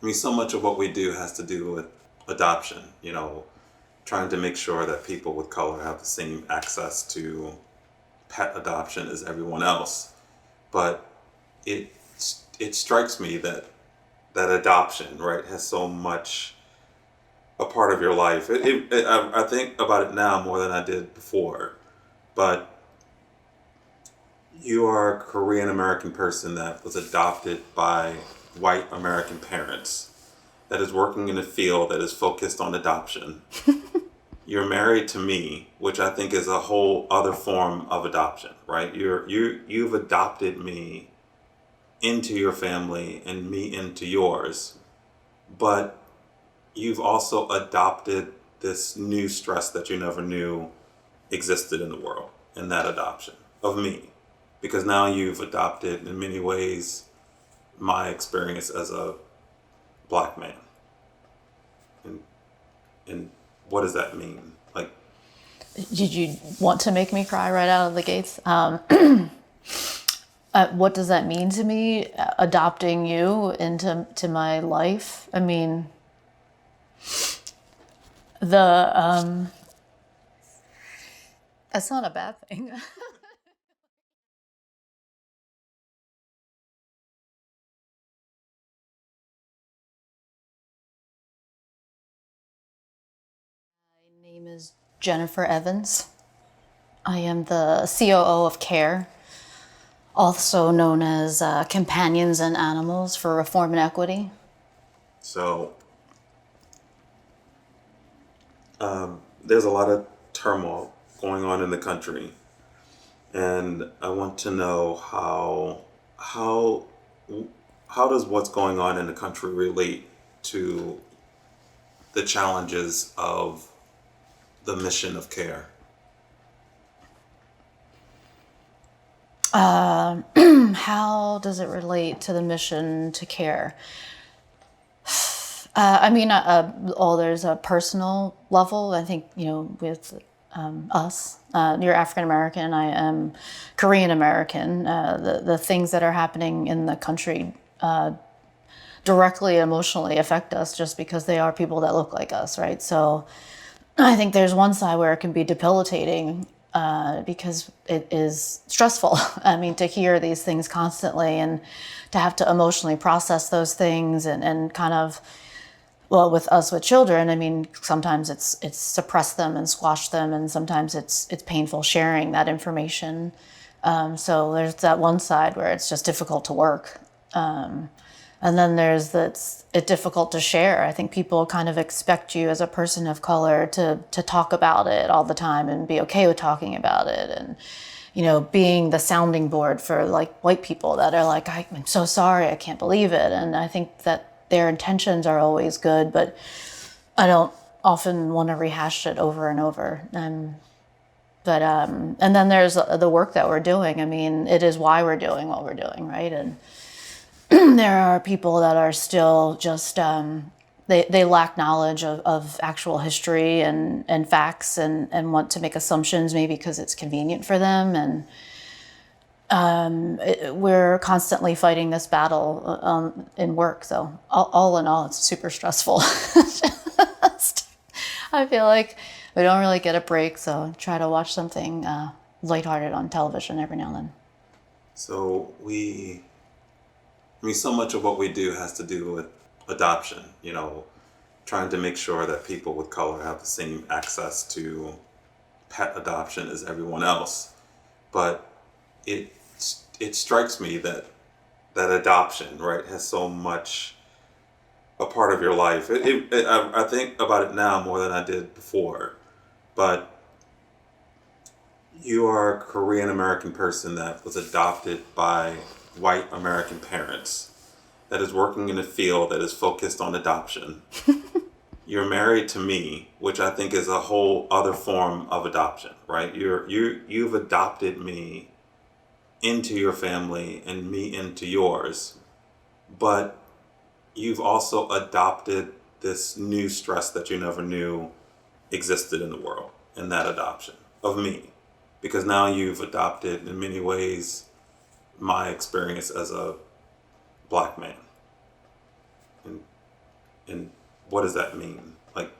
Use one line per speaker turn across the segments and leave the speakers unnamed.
I mean, so much of what we do has to do with adoption, trying to make sure that people with color have the same access to pet adoption as everyone else. But it it strikes me that adoption, right, has so much a part of your life. I think about it now more than I did before. But you are a Korean American person that was adopted by white American parents that is working in a field that is focused on adoption. You're married to me, which I think is a whole other form of adoption, right? You've adopted me into your family and me into yours, but you've also adopted this new stress that you never knew existed in the world in that adoption of me. Because now you've adopted, in many ways, my experience as a black man. And, and what does that mean? Like,
Did you want to make me cry right out of the gates? What does that mean to me, adopting you into my life? I mean, that's not a bad thing. My name is Jennifer Evans. I am the COO of C.A.R.E, also known as Companions and Animals for Reform and Equity.
so there's a lot of turmoil going on in the country, and I want to know how how does what's going on in the country relate to the challenges of the mission of care?
How does it relate to the mission to care? There's a personal level. I think, with us, you're African American, I am Korean American. The things that are happening in the country directly emotionally affect us just because they are people that look like us, right? So I think there's one side where it can be debilitating because it is stressful. I mean, to hear these things constantly and to have to emotionally process those things and kind of, well, with us with children, I mean, sometimes it's suppress them and squash them, and sometimes it's painful sharing that information. So there's that one side where it's just difficult to work. And then it's difficult to share. I think people kind of expect you as a person of color to talk about it all the time and be okay with talking about it, and being the sounding board for like white people that are like, I'm so sorry, I can't believe it. And I think that their intentions are always good, but I don't often want to rehash it over and over. And then there's the work that we're doing. I mean, it is why we're doing what we're doing, right? And there are people that are still just they lack knowledge of actual history and facts, and want to make assumptions maybe because it's convenient for them. And we're constantly fighting this battle in work. So all in all, it's super stressful. I feel like we don't really get a break, so try to watch something lighthearted on television every now and then.
So I mean, so much of what we do has to do with adoption, trying to make sure that people with color have the same access to pet adoption as everyone else. But it it strikes me that adoption, right, has so much a part of your life. I think about it now more than I did before. But you are a Korean American person that was adopted by white American parents that is working in a field that is focused on adoption. You're married to me, which I think is a whole other form of adoption, right? You've adopted me into your family and me into yours, but you've also adopted this new stress that you never knew existed in the world in that adoption of me. Because now you've adopted, in many ways, my experience as a black man. And, And what does that mean? Like,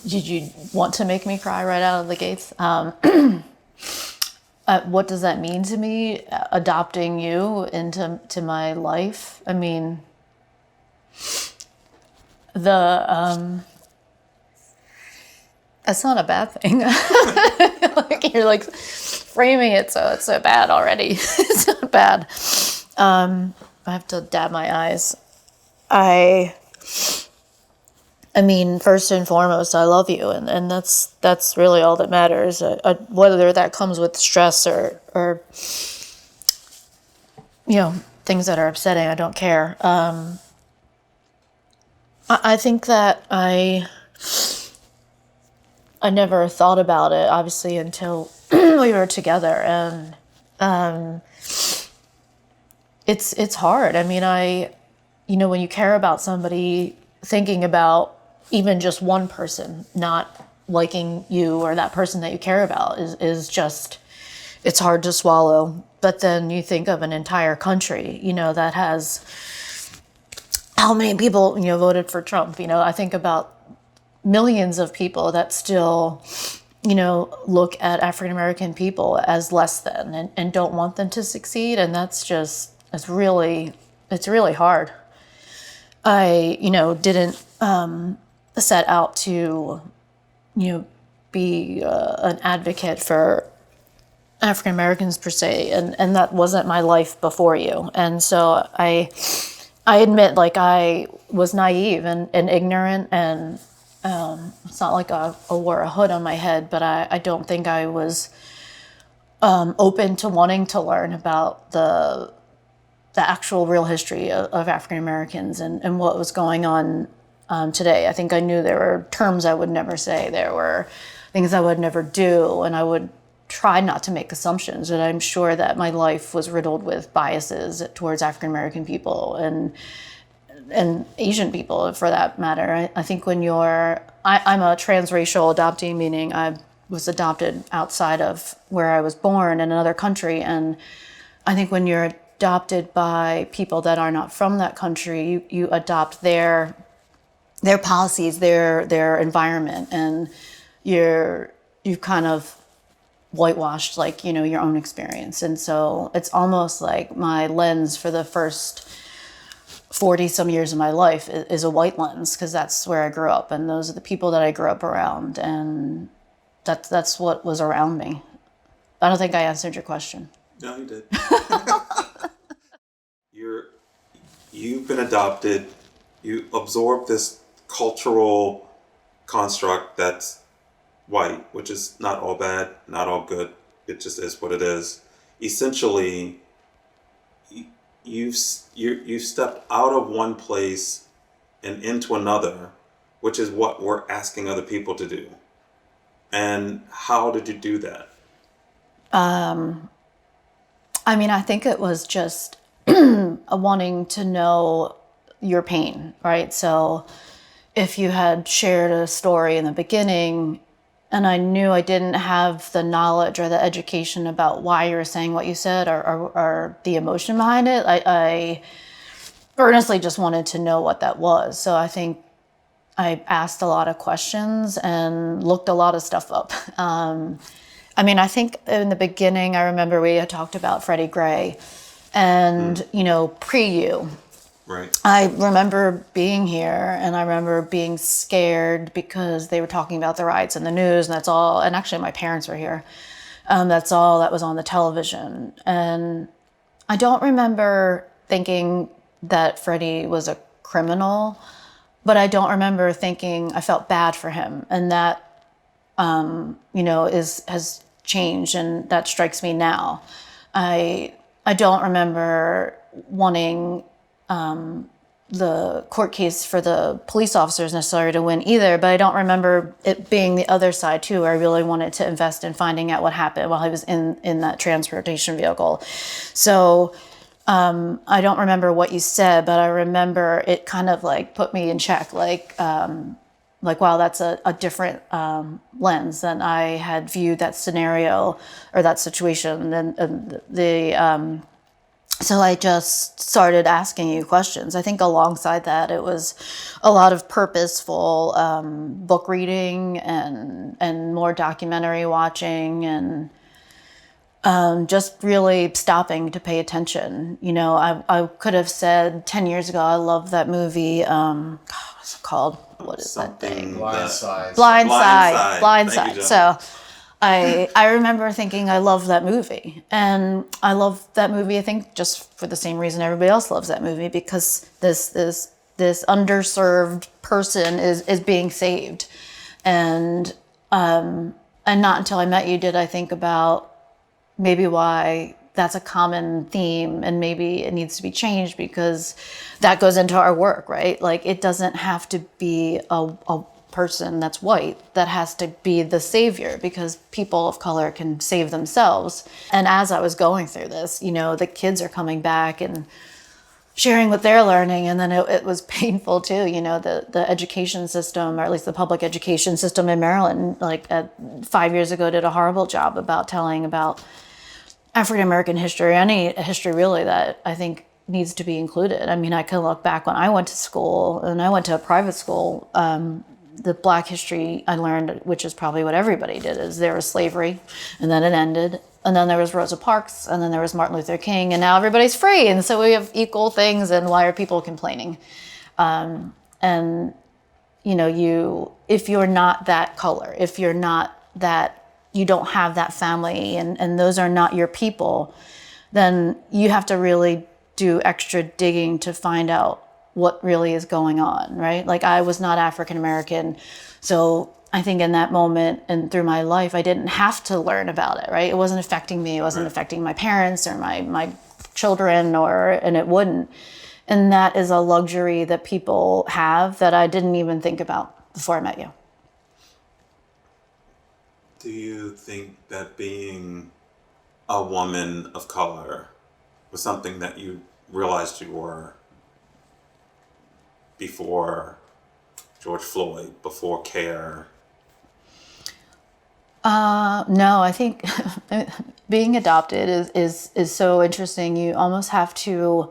Did you want to make me cry right out of the gates? What does that mean to me, adopting you into my life? I mean, that's not a bad thing. Like you're like framing it so it's so bad already. It's not bad. I have to dab my eyes. I mean, first and foremost, I love you, and that's really all that matters. Whether that comes with stress or things that are upsetting, I don't care. I think that I never thought about it, obviously, until we were together, and it's hard. I mean, when you care about somebody, thinking about even just one person not liking you or that person that you care about is just, it's hard to swallow. But then you think of an entire country, that has how many people, voted for Trump. I think about millions of people that still, look at African American people as less than and don't want them to succeed. And it's really hard. I, didn't set out to, be an advocate for African Americans per se, and that wasn't my life before you. And so I admit, like, I was naive and ignorant, and it's not like I wore a hood on my head, but I don't think I was open to wanting to learn about the actual real history of African Americans and what was going on today. I think I knew there were terms I would never say. There were things I would never do, and I would try not to make assumptions. And I'm sure that my life was riddled with biases towards African American people and Asian people, for that matter. I think when I'm a transracial adoptee, meaning I was adopted outside of where I was born in another country. And I think when you're adopted by people that are not from that country, you adopt their policies, their environment, and you've kind of whitewashed, like, your own experience. And so it's almost like my lens for the first 40 some years of my life is a white lens, because that's where I grew up and those are the people that I grew up around, and that's what was around me. I don't think I answered your question.
No, you did. You've been adopted. You absorb this cultural construct that's white, which is not all bad, not all good. It just is what it is. Essentially, you've stepped out of one place and into another, which is what we're asking other people to do. And how did you do that?
I mean, I think it was just wanting to know your pain, right? So if you had shared a story in the beginning and I knew I didn't have the knowledge or the education about why you were saying what you said or the emotion behind it, I earnestly just wanted to know what that was. So I think I asked a lot of questions and looked a lot of stuff up. I mean, I think in the beginning, I remember we had talked about Freddie Gray and, pre-you.
Right.
I remember being here and I remember being scared because they were talking about the riots in the news, and that's all. And actually my parents were here. That's all that was on the television. And I don't remember thinking that Freddie was a criminal, but I don't remember thinking I felt bad for him. And that, has changed, and that strikes me now. I don't remember wanting the court case for the police officers necessarily to win either, but I don't remember it being the other side too, where I really wanted to invest in finding out what happened while he was in that transportation vehicle. So I don't remember what you said, but I remember it kind of like put me in check, like wow, that's a different lens than I had viewed that scenario or that situation. And So I just started asking you questions. I think alongside that, it was a lot of purposeful book reading and more documentary watching and just really stopping to pay attention. You know, I could have said 10 years ago, I love that movie. What's it called? What is that thing?
Blindside.
Blind
Thank you,
Side.
John.
So I remember thinking I love that movie. And I love that movie, I think, just for the same reason everybody else loves that movie, because this underserved person is being saved. And and not until I met you did I think about maybe why that's a common theme and maybe it needs to be changed, because that goes into our work, right? Like, it doesn't have to be a person that's white that has to be the savior, because people of color can save themselves. And as I was going through this, you know, the kids are coming back and sharing what they're learning, and then it was painful too. You know, the education system, or at least the public education system in Maryland, like 5 years ago, did a horrible job about telling about African American history, any history really, that I think needs to be included. I mean, I can look back when I went to school, and I went to a private school. The Black history I learned, which is probably what everybody did, is there was slavery, and then it ended, and then there was Rosa Parks, and then there was Martin Luther King, and now everybody's free, and so we have equal things. And why are people complaining? And you know, if you're not that color, if you're not that, you don't have that family, and those are not your people, then you have to really do extra digging to find out what really is going on, right? Like, I was not African American, so I think in that moment and through my life, I didn't have to learn about it, right? It wasn't affecting me, it wasn't affecting my parents or my children, and it wouldn't. And that is a luxury that people have that I didn't even think about before I met you.
Do you think that being a woman of color was something that you realized you were before George Floyd, before C.A.R.E?
No, I think being adopted is so interesting. You almost have to,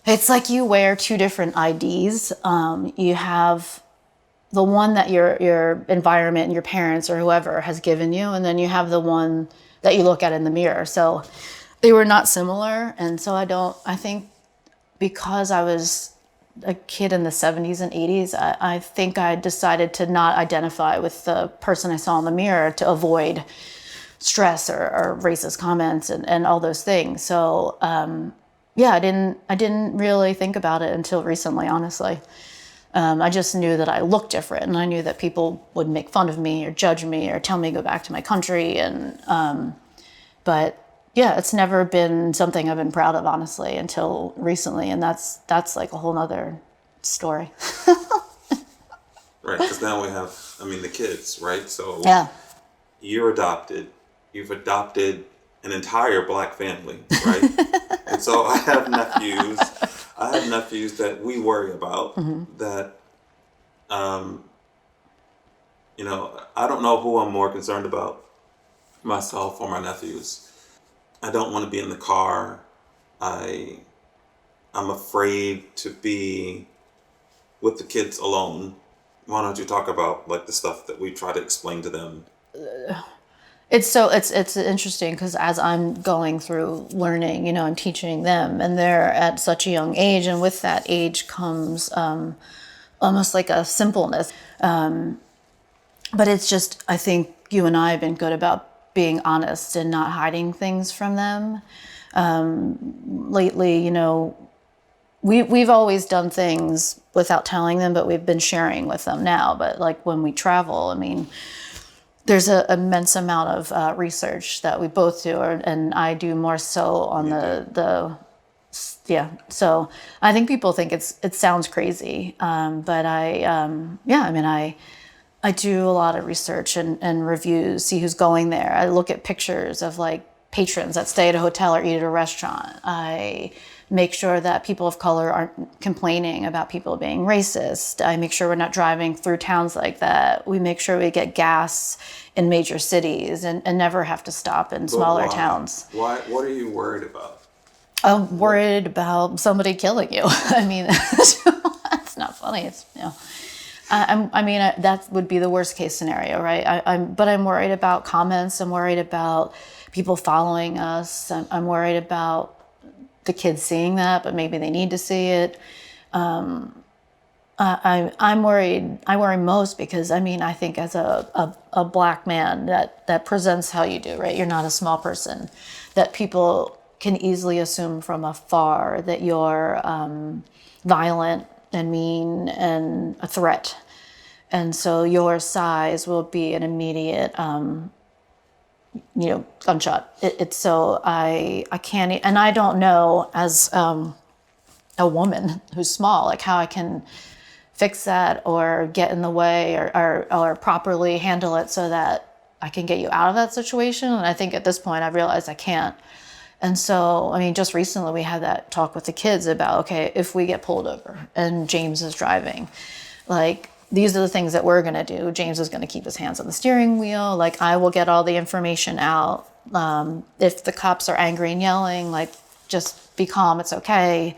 it's like you wear two different IDs. You have the one that your environment and your parents or whoever has given you, and then you have the one that you look at in the mirror. So they were not similar. And so I think because I was a kid in the 70s and 80s, I think I decided to not identify with the person I saw in the mirror to avoid stress or racist comments and all those things. So yeah, I didn't really think about it until recently, honestly. I just knew that I looked different, and I knew that people would make fun of me or judge me or tell me to go back to my country. But yeah, it's never been something I've been proud of, honestly, until recently, and that's like a whole nother story.
Right, because now we have, I mean, the kids, right? So
Yeah.
you're adopted. You've adopted an entire Black family, right? And so I have nephews. I have nephews that we worry about. That, you know, I don't know who I'm more concerned about, myself or my nephews. I don't want to be in the car. I'm afraid to be with the kids alone. Why don't you talk about like the stuff that we try to explain to them?
It's interesting, because as I'm going through learning, you know, I'm teaching them, and they're at such a young age, and with that age comes almost like a simpleness. But it's just, I think you and I have been good about being honest and not hiding things from them. Lately, you know, we've always done things without telling them, but we've been sharing with them now. But like when we travel, I mean, there's an immense amount of research that we both do, and I do more so on yeah. So I think people think it sounds crazy, but I mean, I do a lot of research and reviews, see who's going there. I look at pictures of like patrons that stay at a hotel or eat at a restaurant. I make sure that people of color aren't complaining about people being racist. I make sure we're not driving through towns like that. We make sure we get gas in major cities and never have to stop in smaller towns.
Why? What are you worried about?
I'm
What?
worried about somebody killing you. I mean, that's not funny. It's, you know, that would be the worst case scenario, right? But I'm worried about comments. I'm worried about people following us. I'm worried about the kids seeing that, but maybe they need to see it. I'm worried. I worry most because I think as a black man that presents how you do, right? You're not a small person, that people can easily assume from afar that you're violent and mean and a threat. And so your size will be an immediate, gunshot. It's so I can't, and I don't know as a woman who's small, like how I can fix that or get in the way or properly handle it so that I can get you out of that situation. And I think at this point I've realized I can't. And so, just recently we had that talk with the kids about, okay, if we get pulled over and James is driving, like, these are the things that we're going to do. James is going to keep his hands on the steering wheel. Like, I will get all the information out. If the cops are angry and yelling, like, just be calm. It's okay.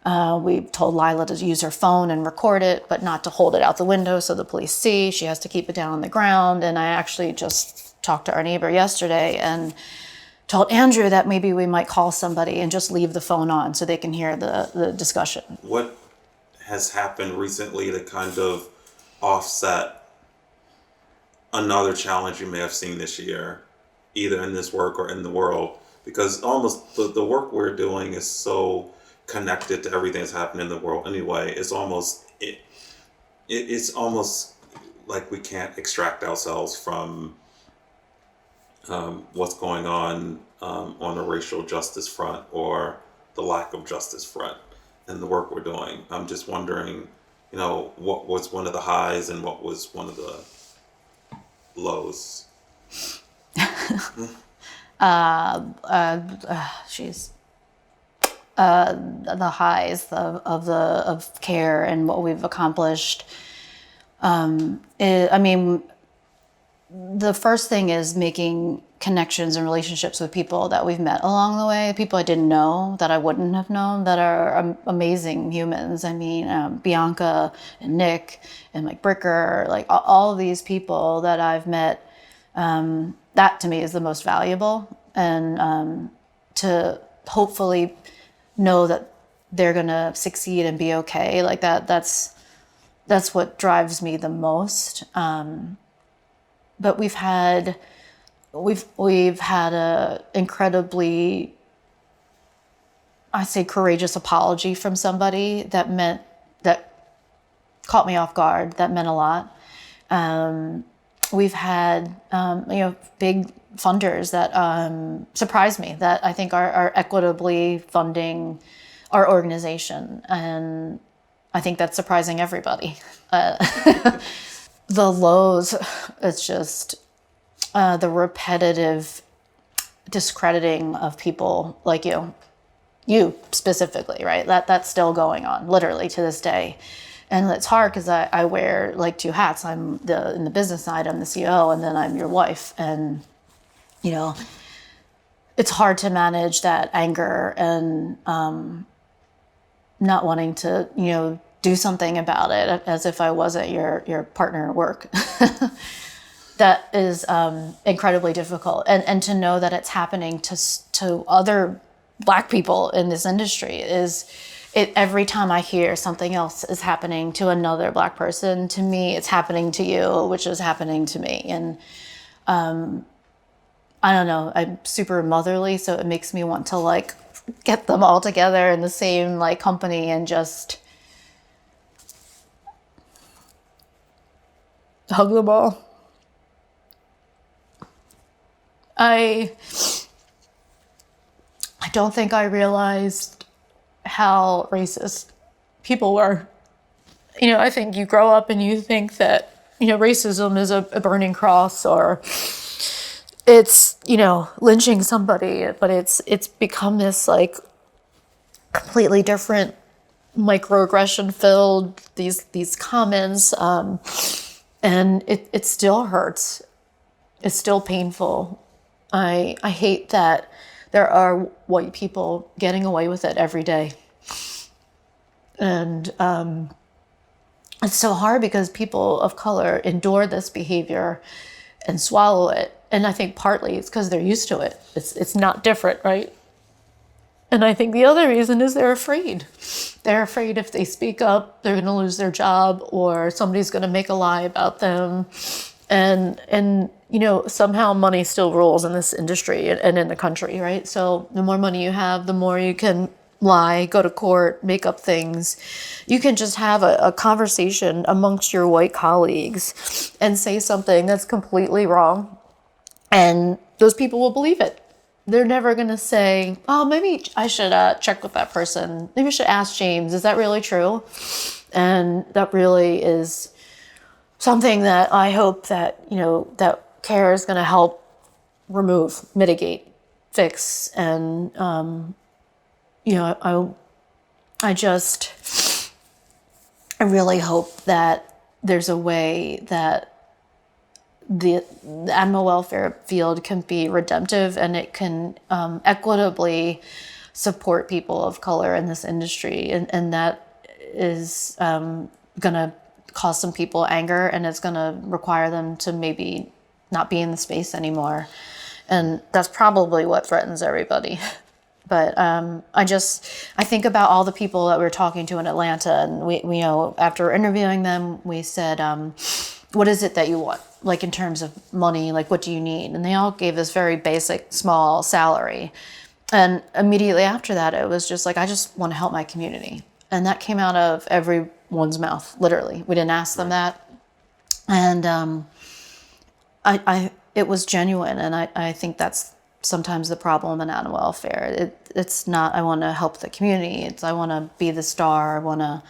We told Lila to use her phone and record it, but not to hold it out the window so the police see. She has to keep it down on the ground. And I actually just talked to our neighbor yesterday and told Andrew that maybe we might call somebody and just leave the phone on so they can hear the discussion.
What has happened recently to kind of offset another challenge you may have seen this year, either in this work or in the world? Because almost the work we're doing is so connected to everything that's happening in the world anyway. It's almost like we can't extract ourselves from what's going on a racial justice front or the lack of justice front in the work we're doing. I'm just wondering, what was one of the highs and what was one of the lows?
She's the highs of CARE and what we've accomplished. The first thing is making connections and relationships with people that we've met along the way, people I didn't know, that I wouldn't have known, that are amazing humans. Bianca and Nick and Mike Bricker, like all of these people that I've met, that to me is the most valuable. And to hopefully know that they're gonna succeed and be okay, like that's what drives me the most. But we've had a incredibly, I say, courageous apology from somebody that caught me off guard. That meant a lot. We've had big funders that surprised me, that I think are equitably funding our organization, and I think that's surprising everybody. The lows, it's just the repetitive discrediting of people like you specifically, right? That's still going on, literally to this day. And it's hard because I wear like two hats. I'm in the business side, I'm the CEO, and then I'm your wife. And, it's hard to manage that anger and not wanting to, do something about it as if I wasn't your partner at work. That is incredibly difficult. And to know that it's happening to other Black people in this industry every time I hear something else is happening to another Black person, to me, it's happening to you, which is happening to me. And I don't know, I'm super motherly, so it makes me want to like get them all together in the same like company and just hug them all. I don't think I realized how racist people were. I think you grow up and you think that, racism is a burning cross, or it's, lynching somebody, but it's become this like completely different microaggression filled, these comments, and it still hurts. It's still painful. I hate that there are white people getting away with it every day. And it's so hard because people of color endure this behavior and swallow it. And I think partly it's because they're used to it. It's not different, right? And I think the other reason is they're afraid. They're afraid if they speak up, they're going to lose their job, or somebody's going to make a lie about them. And you know, somehow money still rules in this industry and in the country, right? So the more money you have, the more you can lie, go to court, make up things. You can just have a conversation amongst your white colleagues and say something that's completely wrong, and those people will believe it. They're never going to say, oh, maybe I should check with that person. Maybe I should ask James, is that really true? And that really is something that I hope that, you know, that CARE is going to help remove, mitigate, fix. And, you know, I really hope that there's a way that the animal welfare field can be redemptive, and it can equitably support people of color in this industry. And that is going to cause some people anger, and it's going to require them to maybe not be in the space anymore. And that's probably what threatens everybody. But I think about all the people that we were talking to in Atlanta, and we you know, after interviewing them, we said, what is it that you want? Like in terms of money, like what do you need? And they all gave this very basic, small salary. And immediately after that, it was just like, I just want to help my community. And that came out of everyone's mouth, literally. We didn't ask them that. And it was genuine. And I think that's sometimes the problem in animal welfare. It's not, I want to help the community. It's, I want to be the star. I want to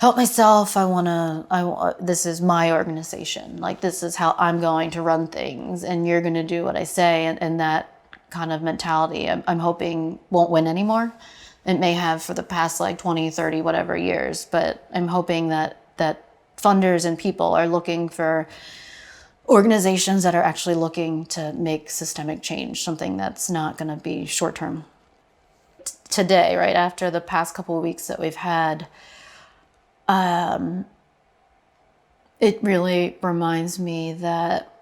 help myself. This is my organization. Like, this is how I'm going to run things, and you're going to do what I say. And that kind of mentality, I'm hoping won't win anymore. It may have for the past like 20, 30, whatever years, but I'm hoping that funders and people are looking for organizations that are actually looking to make systemic change, something that's not going to be short term. Today, right after the past couple of weeks that we've had, it really reminds me that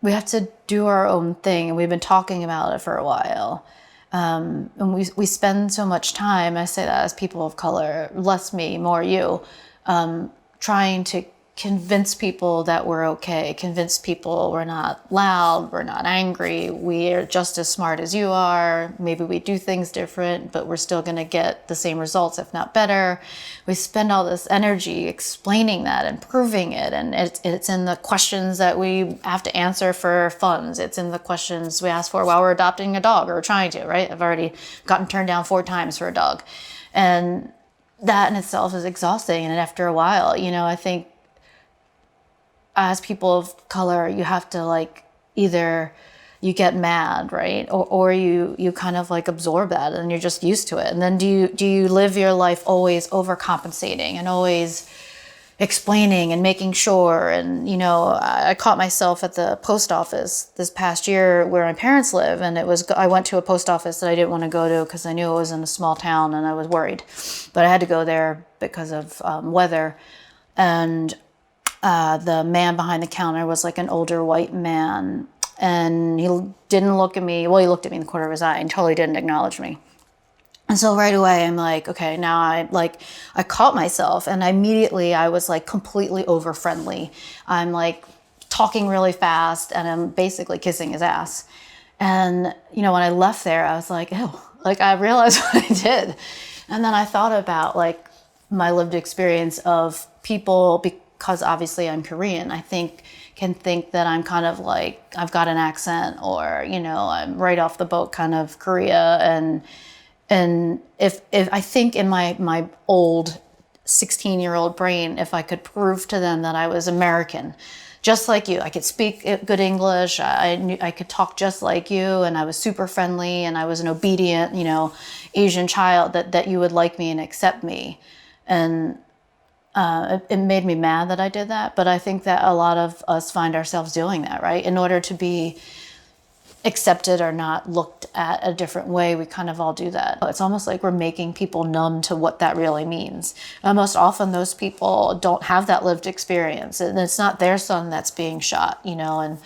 we have to do our own thing, and we've been talking about it for a while. And we spend so much time, I say that as people of color, less me, more you, trying to convince people that we're okay, convince people we're not loud, we're not angry, we're just as smart as you are, maybe we do things different, but we're still going to get the same results, if not better. We spend all this energy explaining that and proving it, and it's in the questions that we have to answer for funds. It's in the questions we ask for while we're adopting a dog, or trying to, right? I've already gotten turned down 4 times for a dog. And that in itself is exhausting. And after a while, you know, I think as people of color, you have to like, either you get mad, right? Or you kind of like absorb that, and you're just used to it. And then do you live your life always overcompensating and always explaining and making sure? And, you know, I caught myself at the post office this past year where my parents live, and I went to a post office that I didn't want to go to because I knew it was in a small town and I was worried, but I had to go there because of weather. And the man behind the counter was like an older white man, and he didn't look at me. Well, he looked at me in the corner of his eye and totally didn't acknowledge me. And so right away, I'm like, okay, now I caught myself, and immediately I was like completely over friendly. I'm like talking really fast, and I'm basically kissing his ass. And, you know, when I left there, I was like, ew, like I realized what I did. And then I thought about like my lived experience of people, because obviously I'm Korean, can think that I'm kind of like, I've got an accent, or, you know, I'm right off the boat kind of Korea. And if I think in my old 16-year-old brain, if I could prove to them that I was American, just like you, I could speak good English, I could talk just like you, and I was super friendly, and I was an obedient, you know, Asian child, that you would like me and accept me. And it made me mad that I did that, but I think that a lot of us find ourselves doing that, right? In order to be accepted or not looked at a different way. We kind of all do that. It's almost like we're making people numb to what that really means. And most often those people don't have that lived experience, and it's not their son that's being shot, and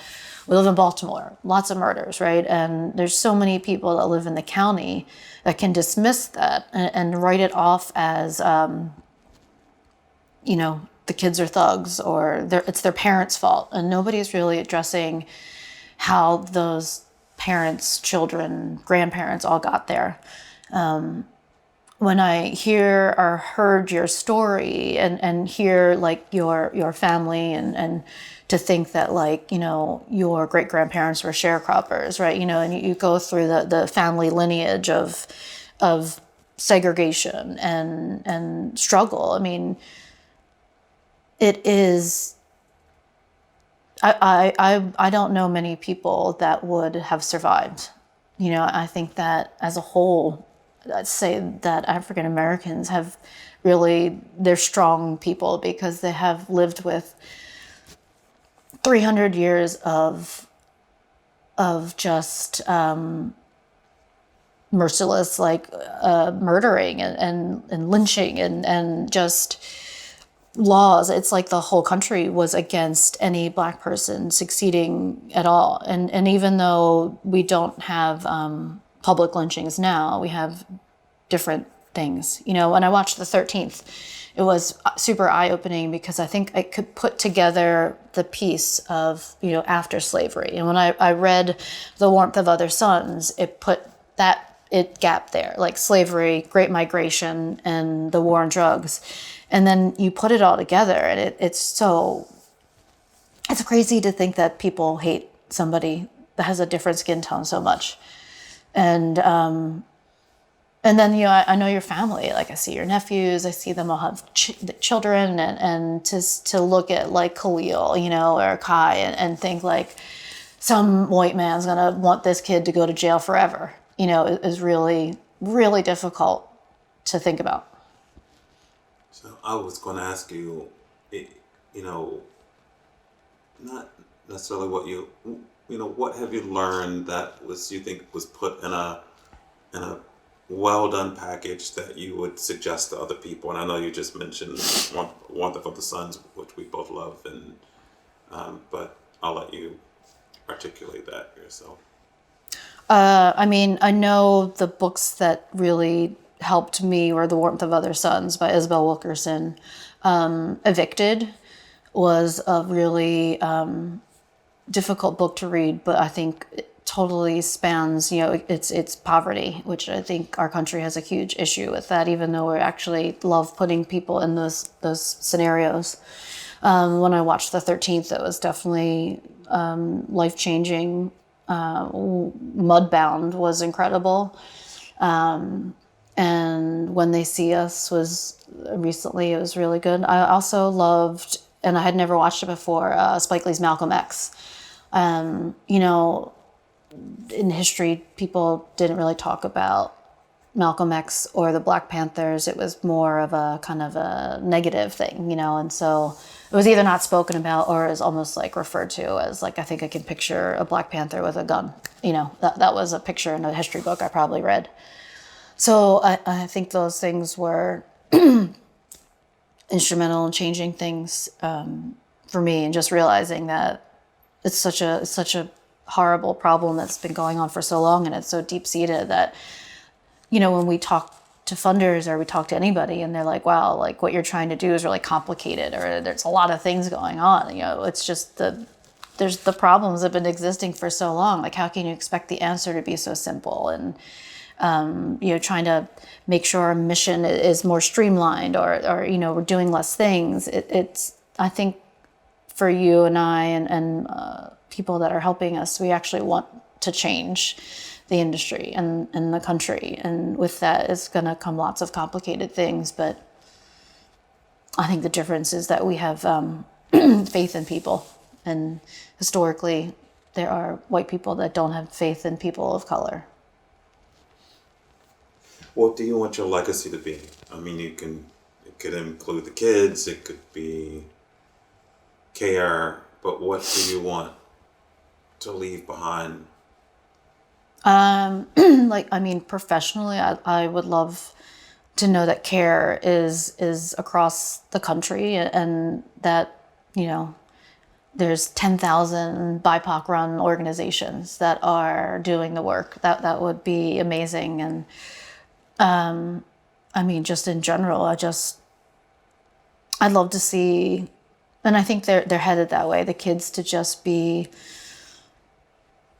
we live in Baltimore, lots of murders, right? And there's so many people that live in the county that can dismiss that and write it off as, the kids are thugs, or it's their parents' fault. And nobody's really addressing how those parents, children, grandparents all got there. When I hear or heard your story and hear like your family and to think that like, your great grandparents were sharecroppers, right? And you go through the family lineage of segregation and struggle. I mean, it is. I don't know many people that would have survived. I think that as a whole, I'd say that African Americans they're strong people because they have lived with 300 years of just merciless, like murdering and lynching and just laws. It's like the whole country was against any Black person succeeding at all. And even though we don't have public lynchings now, we have different things. When I watched the 13th, it was super eye-opening because I think I could put together the piece of, after slavery. And when I read The Warmth of Other Suns, it put it gap there, like slavery, Great Migration, and the war on drugs. And then you put it all together, and it's crazy to think that people hate somebody that has a different skin tone so much. And then, I know your family, like I see your nephews, I see them all have children, and to look at like Khalil, or Kai, and think like some white man's gonna want this kid to go to jail forever, is really, really difficult to think about.
So I was going to ask you, not necessarily what have you learned that you think was put in a well done package that you would suggest to other people? And I know you just mentioned One of the Sons, which we both love, and but I'll let you articulate that yourself.
I know the books that really helped me were The Warmth of Other Suns by Isabel Wilkerson. Evicted was a really difficult book to read, but I think it totally spans, it's poverty, which I think our country has a huge issue with that, even though we actually love putting people in those scenarios. When I watched the 13th, it was definitely life-changing. Mudbound was incredible. And When They See Us was recently, it was really good. I also loved, and I had never watched it before, Spike Lee's Malcolm X. In history, people didn't really talk about Malcolm X or the Black Panthers. It was more of a kind of a negative thing, and so it was either not spoken about or is almost like referred to as like, I think I can picture a Black Panther with a gun. That was a picture in a history book I probably read. So I think those things were instrumental in changing things for me, and just realizing that it's such a horrible problem that's been going on for so long, and it's so deep-seated that, when we talk to funders or we talk to anybody and they're like, wow, like what you're trying to do is really complicated, or there's a lot of things going on, it's just there's the problems that have been existing for so long. Like, how can you expect the answer to be so simple? And trying to make sure our mission is more streamlined, or we're doing less things. It's I think for you and I and people that are helping us, we actually want to change the industry and the country. And with that is going to come lots of complicated things. But I think the difference is that we have faith in people. And historically, there are white people that don't have faith in people of color.
What do you want your legacy to be? I mean, it could include the kids, it could be C.A.R.E, but what do you want to leave behind
Like, I mean, professionally, I would love to know that CARE is across the country, and that, you know, there's 10,000 BIPOC run organizations that are doing the work. That would be amazing. And I mean, just in general, I'd love to see, and I think they're headed that way, the kids to just be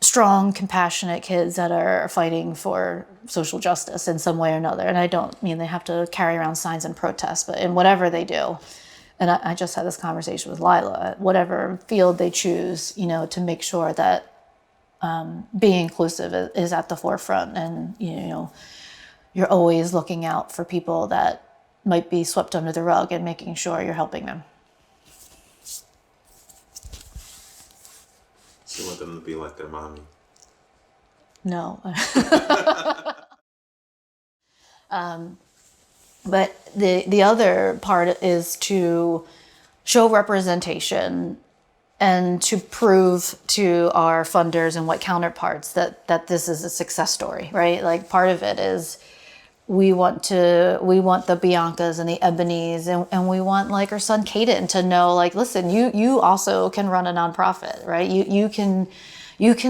strong, compassionate kids that are fighting for social justice in some way or another. And I don't mean they have to carry around signs and protest, but in whatever they do. And I just had this conversation with Lila, whatever field they choose, you know, to make sure that being inclusive is at the forefront. And, you know, you're always looking out for people that might be swept under the rug and making sure you're helping them.
So you want them to be like their mommy?
No. But the other part is to show representation and to prove to our funders and white counterparts that this is a success story, right? Like, part of it is we want the Biancas and the Ebonies, and we want, like, our son Caden to know, like, listen, you also can run a nonprofit, right? You can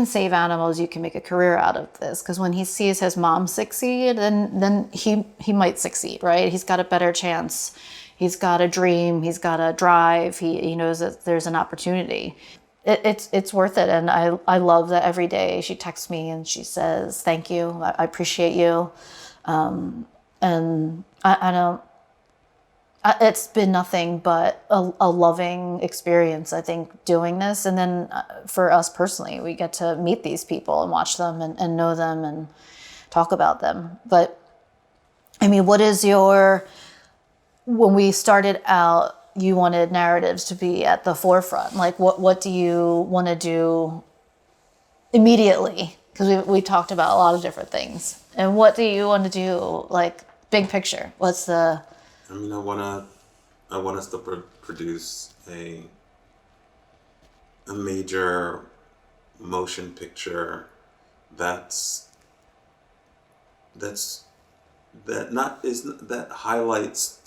save animals. You can make a career out of this. Because when he sees his mom succeed, then he might succeed, right? He's got a better chance. He's got a dream. He's got a drive. He knows that there's an opportunity. It's worth it. And I love that every day she texts me and she says, thank you. I appreciate you. And I don't, it's been nothing but a loving experience, I think, doing this. And then for us personally, we get to meet these people and watch them and know them and talk about them. But I mean, when we started out, you wanted narratives to be at the forefront. Like, what do you want to do immediately? Because we talked about a lot of different things. And what do you want to do, like, big picture? What's the...
I mean, I want us to produce a major motion picture that's that highlights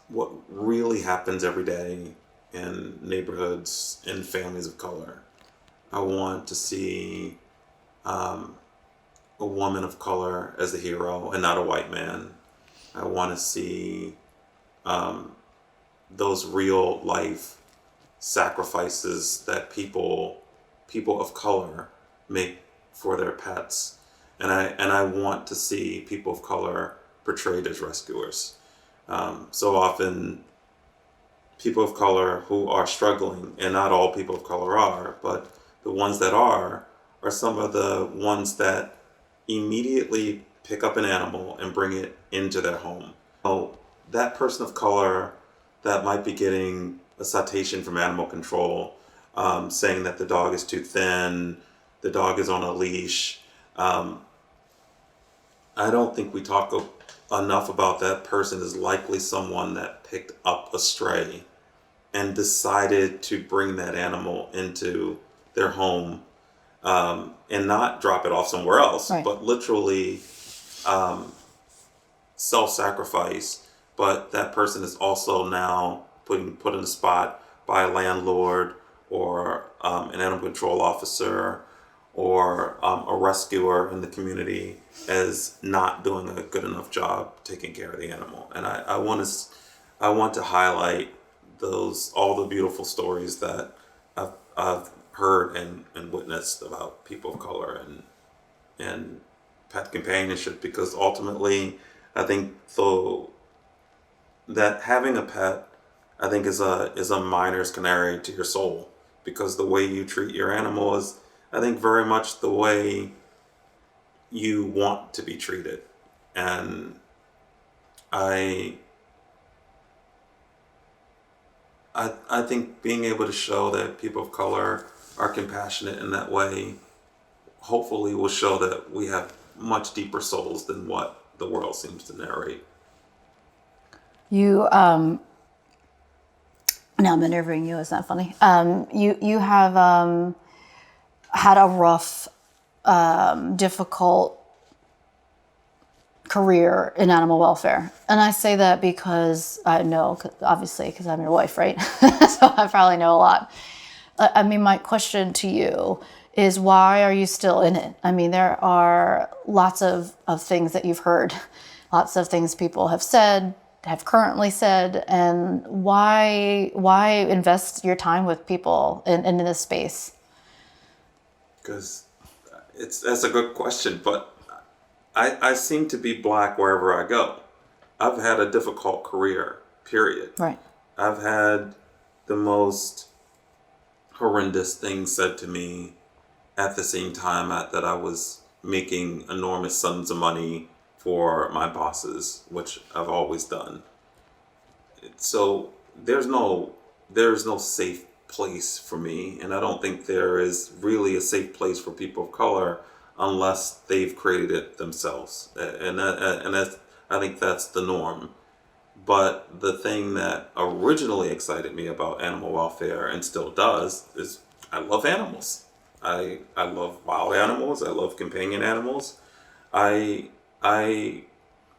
what really happens every day in neighborhoods and families of color. I want to see a woman of color as the hero and not a white man. I want to see those real life sacrifices that people of color make for their pets, and I want to see people of color portrayed as rescuers. So often, people of color who are struggling, and not all people of color are, but the ones that are some of the ones that immediately pick up an animal and bring it into their home. So that person of color that might be getting a citation from animal control, saying that the dog is too thin, the dog is on a leash. I don't think we talk enough about that person is likely someone that picked up a stray and decided to bring that animal into their home, and not drop it off somewhere else,
Right.
but literally self-sacrifice. But that person is also now put in a spot by a landlord or an animal control officer or a rescuer in the community as not doing a good enough job taking care of the animal. And I want to highlight all the beautiful stories that I've heard and witnessed about people of color and pet companionship, because ultimately I think that having a pet, I think, is a miner's canary to your soul, because the way you treat your animal is, I think, very much the way you want to be treated. And I I think being able to show that people of color are compassionate in that way, hopefully will show that we have much deeper souls than what the world seems to narrate.
You, now I'm interviewing you, is that funny? You have, had a rough, difficult career in animal welfare. And I say that because I know, obviously, because I'm your wife, right? So I probably know a lot. I mean, my question to you is, why are you still in it? I mean, there are lots of things that you've heard, lots of things people have said, have currently said, and why invest your time with people in this space?
Because that's a good question, but I seem to be black wherever I go. I've had a difficult career, period.
Right.
I've had the most horrendous things said to me at the same time that I was making enormous sums of money for my bosses, which I've always done. So there's no safe place for me, and I don't think there is really a safe place for people of color unless they've created it themselves. I think that's the norm. But the thing that originally excited me about animal welfare and still does is I love animals. I love wild animals. I love companion animals. I I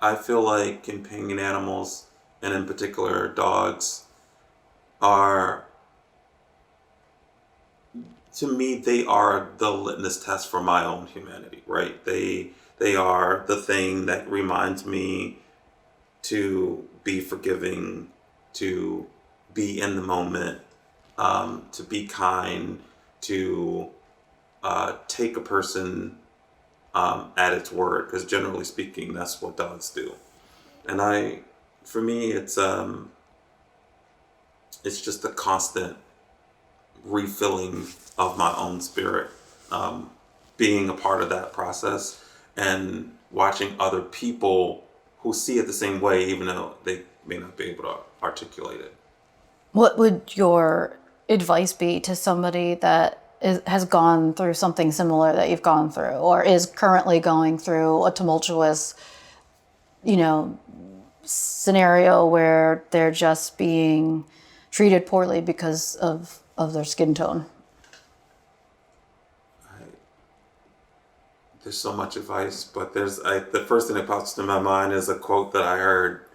I feel like companion animals, and in particular dogs, are, to me, they are the litmus test for my own humanity, right? They are the thing that reminds me to be forgiving, to be in the moment, to be kind, to take a person at its word, because generally speaking, that's what dogs do. And for me, it's just a constant refilling of my own spirit, um, being a part of that process and watching other people who see it the same way, even though they may not be able to articulate it.
What would your advice be to somebody that has gone through something similar that you've gone through, or is currently going through a tumultuous, you know, scenario where they're just being treated poorly because of their skin tone?
I, there's so much advice, but the first thing that pops to my mind is a quote that I heard,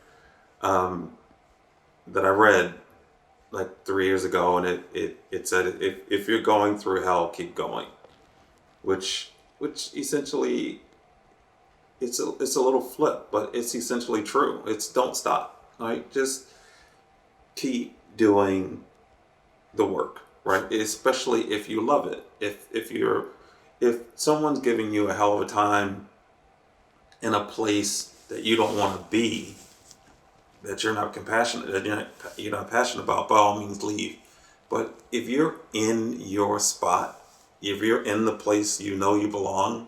um, that I read like 3 years ago, and it said, if you're going through hell, keep going, which essentially, it's a little flip, but it's essentially true. It's don't stop, right? Just keep doing the work, right? Especially if you love it. If someone's giving you a hell of a time in a place that you don't want to be, that you're not passionate about, by all means leave. But if you're in your spot, if you're in the place you know you belong,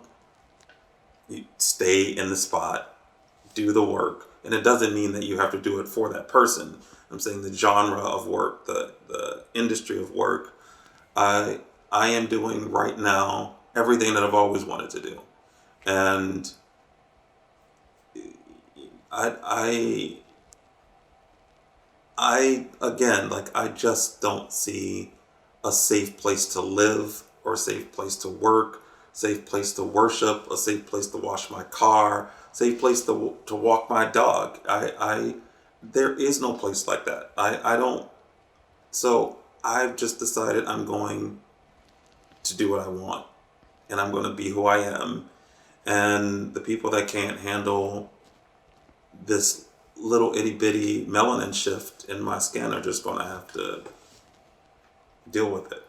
you stay in the spot, do the work. And it doesn't mean that you have to do it for that person. I'm saying the genre of work, the industry of work. I I am doing right now everything that I've always wanted to do. And I again, like, I just don't see a safe place to live, or a safe place to work, safe place to worship, a safe place to wash my car, safe place to walk my dog. There is no place like that. I don't. So I've just decided I'm going to do what I want, and I'm going to be who I am. And the people that can't handle this little itty bitty melanin shift in my skin are just going to have to deal with it.